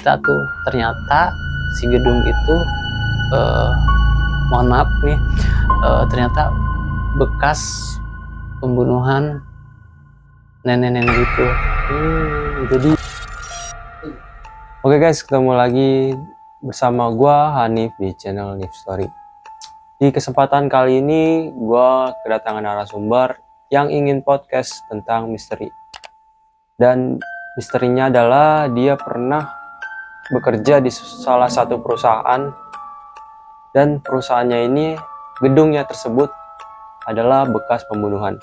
cerita tuh, ternyata si gedung itu mohon maaf nih, ternyata bekas pembunuhan nenek-nenek itu. Jadi oke guys, ketemu lagi bersama gua Hanif di channel Nif Story. Di kesempatan kali ini gua kedatangan narasumber yang ingin podcast tentang misteri. Dan misterinya adalah dia pernah bekerja di salah satu perusahaan, dan perusahaannya ini, gedungnya tersebut adalah bekas pembunuhan.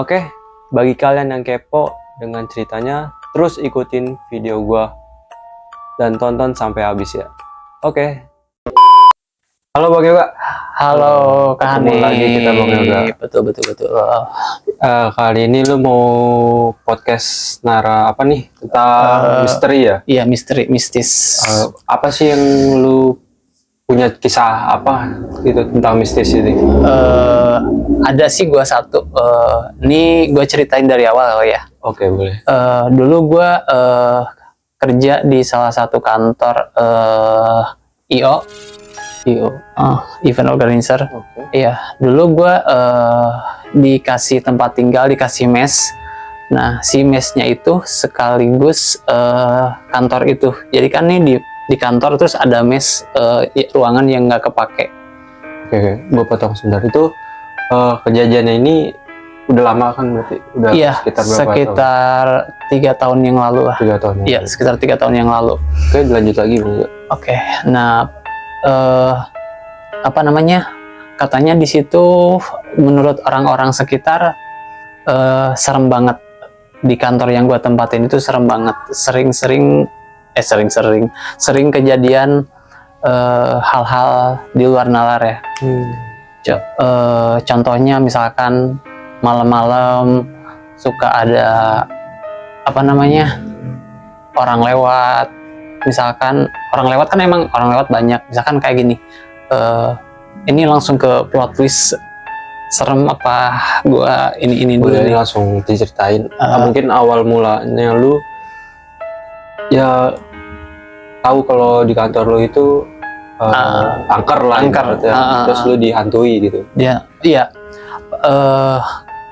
Oke, bagi kalian yang kepo dengan ceritanya, terus ikutin video gua dan tonton sampai habis ya. Oke. Halo Bang Yoga. Halo Kak Ketemu Hanif. lagi kita Bang Yoga. Betul. Kali ini lu mau podcast apa nih tentang misteri ya? Iya, mistis. Apa sih yang lu punya kisah apa gitu tentang mistis ini? Ada sih gua satu. Ini gua ceritain dari awal ya. Oke, boleh. Dulu gua kerja di salah satu kantor IO, event organizer. Oke. Iya, dulu gue dikasih tempat tinggal, dikasih mes. Nah, si mesnya itu sekaligus kantor itu. Jadi kan nih di kantor terus ada mes, ruangan yang nggak kepake. Oke, gue potong sebentar. Itu kejadiannya ini udah lama kan berarti? Udah Iya, sekitar berapa tahun? sekitar 3 tahun yang lalu lah. 3 tahun. Iya, sekitar 3 tahun yang lalu. Oke, lanjut lagi Bang. Oke, nah apa namanya? Katanya di situ menurut orang-orang sekitar serem banget. Di kantor yang gua tempatin itu serem banget. Sering kejadian hal-hal di luar nalar ya. Contohnya misalkan malam-malam suka ada apa namanya, orang lewat. Misalkan orang lewat kan emang orang lewat banyak. Misalkan kayak gini, ini langsung ke plot twist serem apa gua ini dulu Boleh nih. langsung diceritain. Mungkin awal mulanya lu ya tahu kalau di kantor lu itu angker lah, terus lu dihantui gitu. Ya, iya.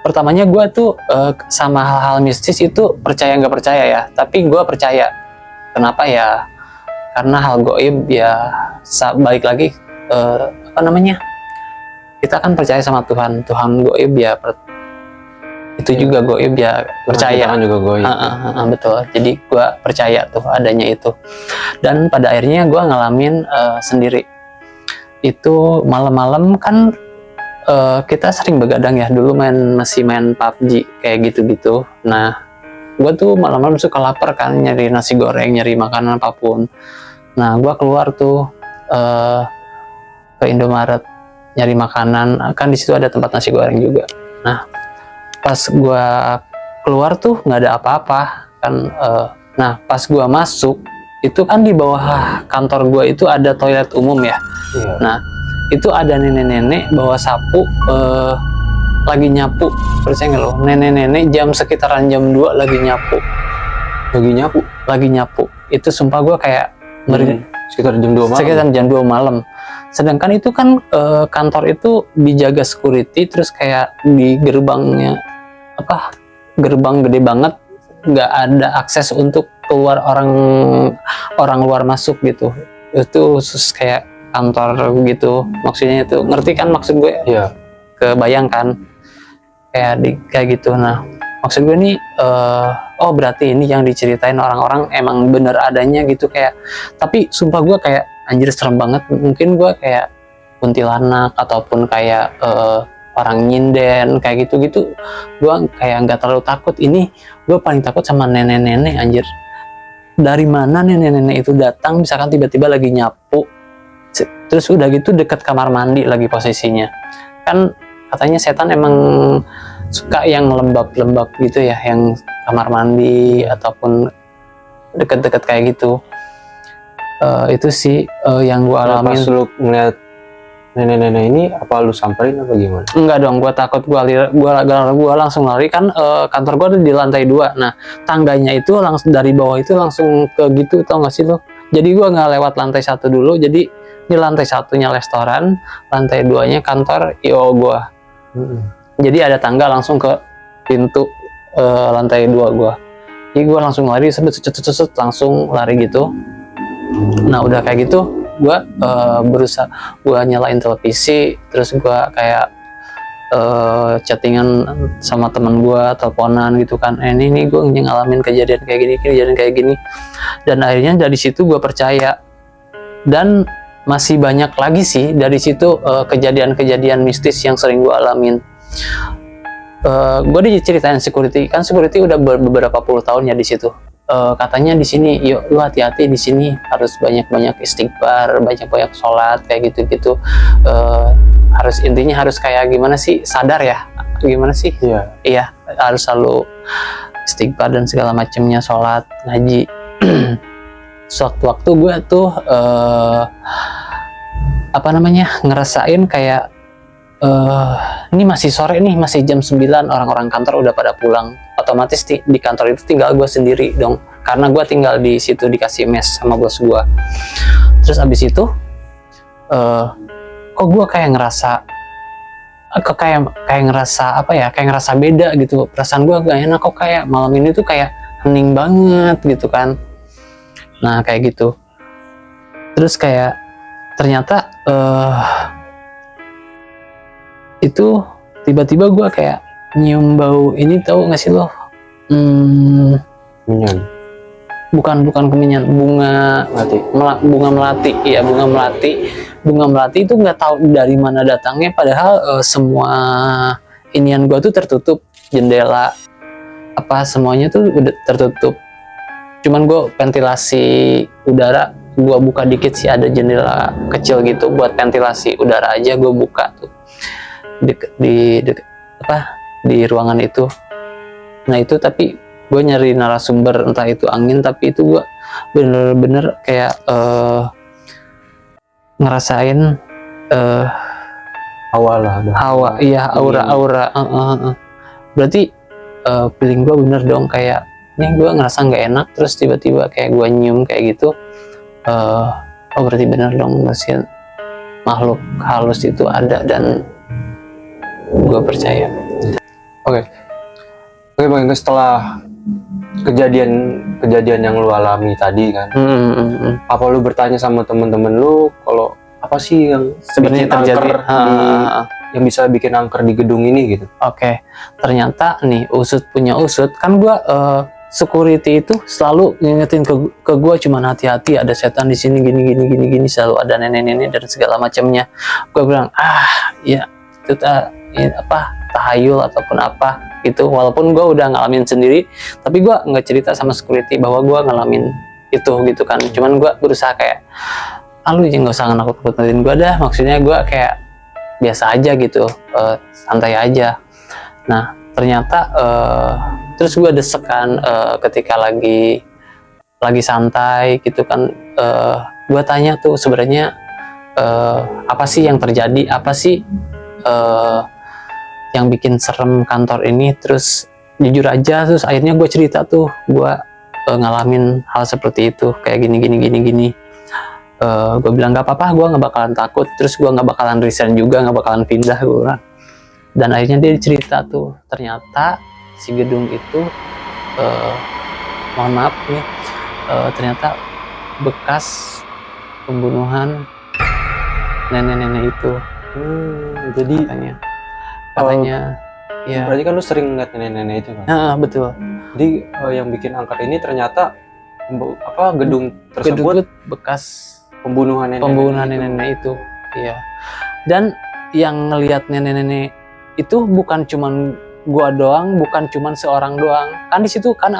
Pertamanya gue tuh sama hal-hal mistis itu percaya nggak percaya ya, tapi gue percaya. Kenapa ya? Karena hal goib ya, balik lagi apa namanya? Kita kan percaya sama Tuhan goib ya, itu juga goib ya, percaya. Kita kan juga goib. Betul. Jadi gue percaya tuh adanya itu. Dan pada akhirnya gue ngalamin sendiri. Itu malam-malam kan kita sering begadang ya, dulu masih main PUBG kayak gitu-gitu. Nah, gue tuh malam-malam suka lapar kan, nyari nasi goreng, nyari makanan apapun. Nah, gue keluar tuh ke Indomaret nyari makanan, kan di situ ada tempat nasi goreng juga. Nah, pas gue keluar tuh nggak ada apa-apa kan. Nah, pas gue masuk itu kan di bawah kantor gue itu ada toilet umum ya. Iya. Nah, itu ada nenek-nenek bawa sapu lagi nyapu. Percaya nggak lo? Nenek-nenek sekitaran jam 2 lagi nyapu. Lagi nyapu. Itu sumpah gue kayak Sekitar jam 2 malam. Sekitar jam 2 malam. Sedangkan itu kan kantor itu dijaga security, terus kayak di gerbangnya gerbang gede banget, nggak ada akses untuk keluar orang luar masuk gitu. Itu khusus kayak kantor gitu, maksudnya itu, ngerti kan maksud gue? Iya. Kebayangkan kayak gitu. Nah, maksud gue nih oh berarti ini yang diceritain orang-orang emang bener adanya gitu, kayak, tapi sumpah gue kayak anjir serem banget. Mungkin gue kayak kuntilanak ataupun kayak orang nyinden kayak gitu-gitu, gue kayak nggak terlalu takut. Ini gue paling takut sama nenek-nenek, anjir. Dari mana nenek-nenek itu datang, misalkan tiba-tiba lagi nyapu, terus udah gitu deket kamar mandi lagi posisinya. Kan katanya setan emang suka yang lembab-lembab gitu ya, yang kamar mandi ataupun deket-deket kayak gitu. Itu sih yang gue alamin. Pas lu ngeliat nenek-nenek ini, apa lu samperin apa gimana? Enggak dong, gue takut. Gue langsung lari kan. Kantor gue ada di lantai 2. Nah, tangganya itu langsung dari bawah itu langsung ke gitu, tau gak sih lo? Jadi gue nggak lewat lantai 1 dulu, jadi di lantai 1-nya restoran, lantai 2-nya kantor IO gue. Jadi ada tangga langsung ke pintu lantai 2 gue. Jadi gue langsung lari, langsung lari gitu. Nah udah kayak gitu, gue berusaha, gue nyalain televisi, terus gue kayak chattingan sama teman gue, teleponan gitu kan. Ini gue ngalamin kejadian kayak gini, dan akhirnya dari situ gue percaya. Dan masih banyak lagi sih dari situ kejadian-kejadian mistis yang sering gue alamin. Gue diceritain security, kan security udah beberapa puluh tahun ya di situ. Katanya di sini, yuk lu hati-hati di sini, harus banyak-banyak istighfar, banyak-banyak sholat kayak gitu-gitu. Harus intinya harus kayak gimana sih, sadar ya, gimana sih? Iya, harus selalu istighfar dan segala macamnya, sholat, ngaji. Sewaktu-waktu gue tuh ngerasain kayak ini masih sore nih, masih jam 9, orang-orang kantor udah pada pulang. Otomatis di kantor itu tinggal gue sendiri dong, karena gue tinggal di situ, dikasih mes sama bos gue. Terus abis itu kok gue kayak ngerasa kayak ngerasa beda gitu, perasaan gue gak enak, kok kayak malam ini tuh kayak hening banget gitu kan. Nah kayak gitu. Terus kayak ternyata itu tiba-tiba gue kayak nyium bau ini, tahu nggak sih lo? Kemenyan. Bukan kemenyan, bunga melati. Iya, bunga melati itu nggak tahu dari mana datangnya, padahal semua inian gue tuh tertutup, jendela apa semuanya tuh udah tertutup. Cuman gue ventilasi udara gue buka dikit sih, ada jendela kecil gitu buat ventilasi udara aja gue buka tuh di ruangan itu. Nah itu, tapi gue nyari narasumber, entah itu angin, tapi itu gue bener-bener kayak ngerasain hawa, iya, aura. Berarti feeling gue bener dong, kayak ini gue ngerasa nggak enak, terus tiba-tiba kayak gue nyium kayak gitu. Oh berarti bener dong, mesin makhluk halus itu ada, dan gue percaya. Oke Bang, setelah kejadian yang lu alami tadi kan, apa lu bertanya sama temen-temen lu kalau apa sih yang sebenarnya terjadi yang bisa bikin angker di gedung ini gitu? Oke, ternyata nih punya usut kan, gue security itu selalu ngingetin ke gue, cuman hati-hati, ada setan di sini, gini, selalu ada nenek-nenek dan segala macamnya. Gue bilang ya itu tahayul ataupun apa gitu, walaupun gue udah ngalamin sendiri, tapi gue nggak cerita sama security bahwa gue ngalamin itu gitu kan. Cuman gue berusaha kayak, lu jangan, nggak usah nakut-nakutin gue dah, maksudnya gue kayak biasa aja gitu, santai aja. Nah ternyata terus gue desek kan, ketika lagi santai gitu kan, gue tanya tuh sebenarnya apa sih yang terjadi, apa sih yang bikin serem kantor ini. Terus jujur aja, terus akhirnya gue cerita tuh, gue ngalamin hal seperti itu, kayak gini. Gue bilang gak apa-apa, gue gak bakalan takut, terus gue gak bakalan resign juga, gak bakalan pindah, gue bilang. Dan akhirnya dia cerita tuh, ternyata si gedung itu mohon maaf nih, ternyata bekas pembunuhan nenek-nenek itu. Jadi katanya ya. Berarti kan lu sering ngeliat nenek-nenek itu kan? Betul. Jadi yang bikin angker ini ternyata gedung tersebut bekas pembunuhan nenek-nenek itu. Iya. Dan yang ngelihat nenek-nenek itu bukan cuman gua doang, bukan cuman seorang doang. Kan di situ kan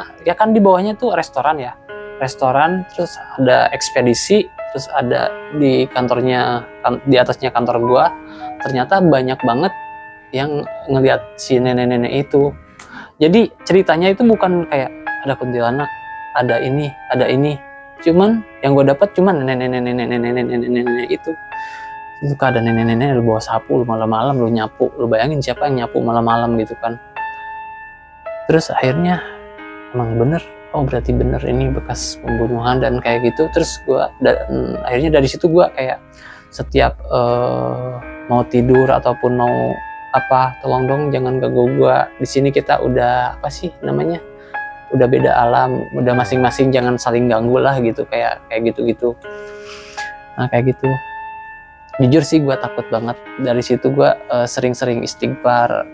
di bawahnya tuh restoran, terus ada ekspedisi, terus ada di kantornya, di atasnya kantor gua. Ternyata banyak banget yang ngelihat si nenek-nenek itu. Jadi ceritanya itu bukan kayak ada kuntilanak, ada ini. Cuman yang gue dapat cuman nenek-nenek itu. Itu ada nenek-nenek lu bawa sapu, lu malam-malam lu nyapu. Lu bayangin siapa yang nyapu malam-malam gitu kan. Terus akhirnya emang bener oh berarti bener ini bekas pembunuhan dan kayak gitu. Terus akhirnya dari situ gue kayak setiap mau tidur ataupun mau apa, tolong dong jangan ganggu gue, di sini kita udah apa sih namanya, udah beda alam, udah masing-masing, jangan saling ganggu lah gitu, kayak gitu. Nah kayak gitu, jujur sih gue takut banget. Dari situ gue sering-sering istighfar,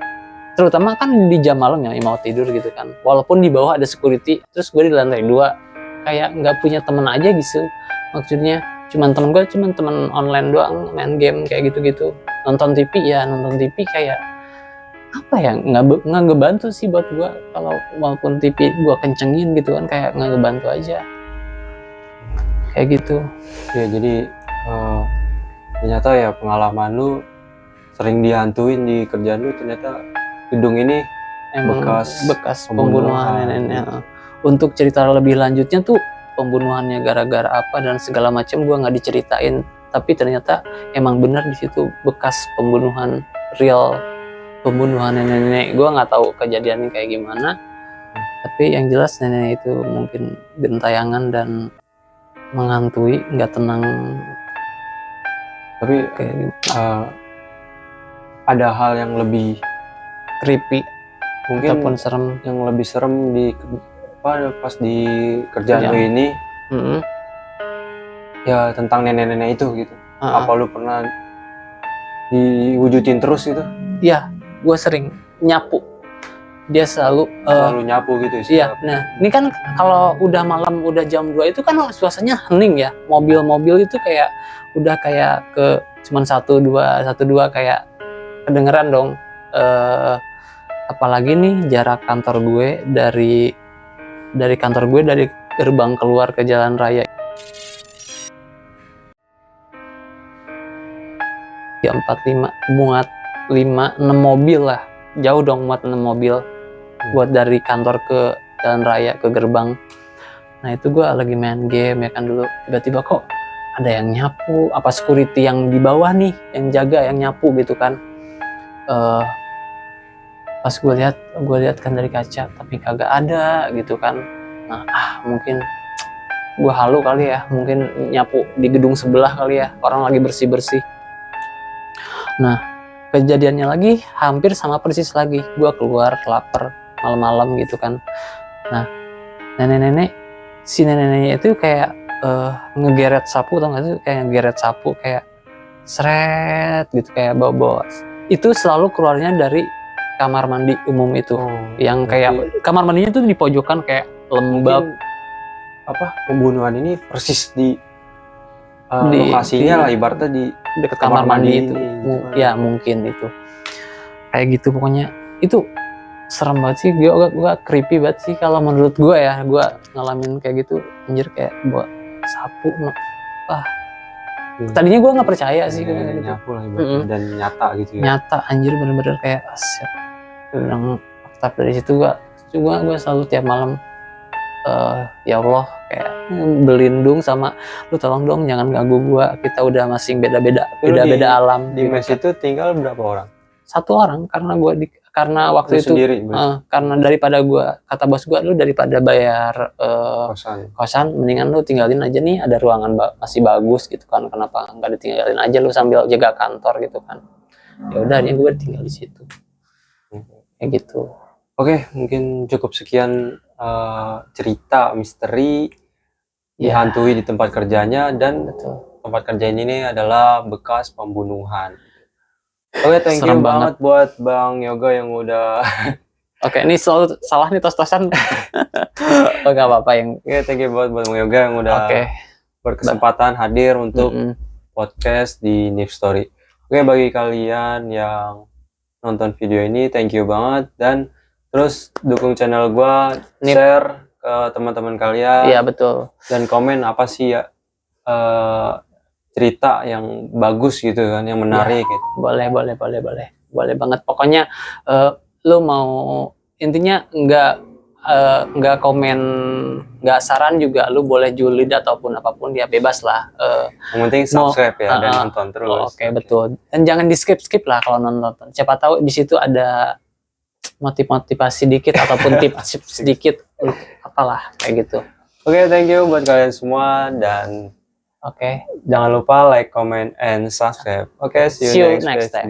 terutama kan di jam malam ya mau tidur gitu kan, walaupun di bawah ada security, terus gue di lantai 2 kayak nggak punya temen aja gitu, maksudnya cuman temen online doang, main game kayak gitu. Nonton TV kayak apa ya, nggak ngebantu sih buat gue. Kalau walaupun TV gue kencengin gitu kan, kayak nggak ngebantu aja kayak gitu. Ya jadi ternyata ya pengalaman lu sering dihantuin di kerjaan lu, ternyata gedung ini Emang bekas pembunuhan pembunuhan. neneknya. Untuk cerita lebih lanjutnya tuh pembunuhannya gara-gara apa dan segala macam gue nggak diceritain, tapi ternyata emang benar di situ bekas pembunuhan, real pembunuhan nenek. Gue nggak tahu kejadiannya kayak gimana, tapi yang jelas nenek itu mungkin gentayangan dan menghantui, nggak tenang Tapi kayak gitu. ada hal yang lebih Creepy mungkin ataupun serem. yang lebih serem pas di kerjaan lu ini, Mm-mm. ya tentang nenek-nenek itu gitu. Uh-uh. Apa lu pernah diwujudin terus gitu? Iya, gue sering nyapu. Dia selalu Selalu nyapu gitu iya. Nah, ini kan kalau udah malam, udah jam 2 itu kan suasananya hening ya. Mobil-mobil itu kayak udah kayak ke cuman satu dua kayak kedengeran dong. Apalagi nih jarak kantor gue dari gerbang keluar ke jalan raya ya 45, muat 5-6 mobil lah, jauh dong, muat 6 mobil buat dari kantor ke jalan raya ke gerbang. Nah itu gue lagi main game ya kan, dulu tiba-tiba kok ada yang nyapu, apa security yang di bawah nih yang jaga, yang nyapu gitu kan. Pas gue lihat kan dari kaca, tapi kagak ada gitu kan. Nah mungkin gue halu kali ya, mungkin nyapu di gedung sebelah kali ya, orang lagi bersih-bersih. Nah kejadiannya lagi hampir sama persis lagi, gue keluar lapar malam-malam gitu kan. Nah si nenek-neneknya itu kayak ngegeret sapu, tau gak sih, kayak ngegeret sapu kayak seret gitu, kayak bawa itu selalu keluarnya dari kamar mandi umum itu. Yang kayak kamar mandinya tuh di pojokan kayak lembab. Mungkin pembunuhan ini persis di lokasinya lah, ibaratnya di dekat kamar mandi itu. Gitu. Ya mungkin itu kayak gitu. Pokoknya itu serem banget sih, gue creepy banget sih kalau menurut gue ya. Gue ngalamin kayak gitu, anjir, kayak bawa sapu. Tadinya gue nggak percaya sih gitu. Nyapu lah ibaratnya, dan nyata gitu ya. Nyata anjir, bener-bener kayak asyik. Bilang, tapi dari situ gue selalu tiap malam ya Allah kayak berlindung sama lu, tolong dong jangan ganggu gue, kita udah masing beda-beda alam. Di mes itu tinggal berapa orang? 1 orang, karena waktu itu sendiri, karena daripada kata bos gue, lu daripada bayar kosan mendingan lu tinggalin aja nih, ada ruangan masih bagus gitu kan, kenapa nggak ditinggalin aja lu sambil jaga kantor gitu kan. Ya udah, ini gue tinggal di situ kayak gitu. Oke, mungkin cukup sekian cerita misteri dihantui di tempat kerjanya, dan tempat kerjanya ini adalah bekas pembunuhan. Oke, thank you banget buat Bang Yoga yang udah Oke, ini selalu salah nih tos-tosan. Oh, nggak apa-apa yang. Oke, thank you buat Bang Yoga yang udah berkesempatan hadir untuk podcast di Nif Story. Oke, bagi kalian yang nonton video ini, thank you banget, dan terus dukung channel gua, share ke teman-teman kalian. Iya, betul. Dan komen apa sih ya cerita yang bagus gitu kan, yang menarik ya, gitu. Boleh banget. Pokoknya lu mau, intinya nggak komen, nggak saran juga, lu boleh julid ataupun apapun ya, bebas lah. Yang penting subscribe ya, dan nonton terus. Oke, betul. Dan jangan di skip lah kalau nonton. Siapa tahu di situ ada motivasi dikit ataupun tips sedikit apalah kayak gitu. Oke, thank you buat kalian semua dan Oke, jangan lupa like, comment, and subscribe. Oke, see you see you next next time. time.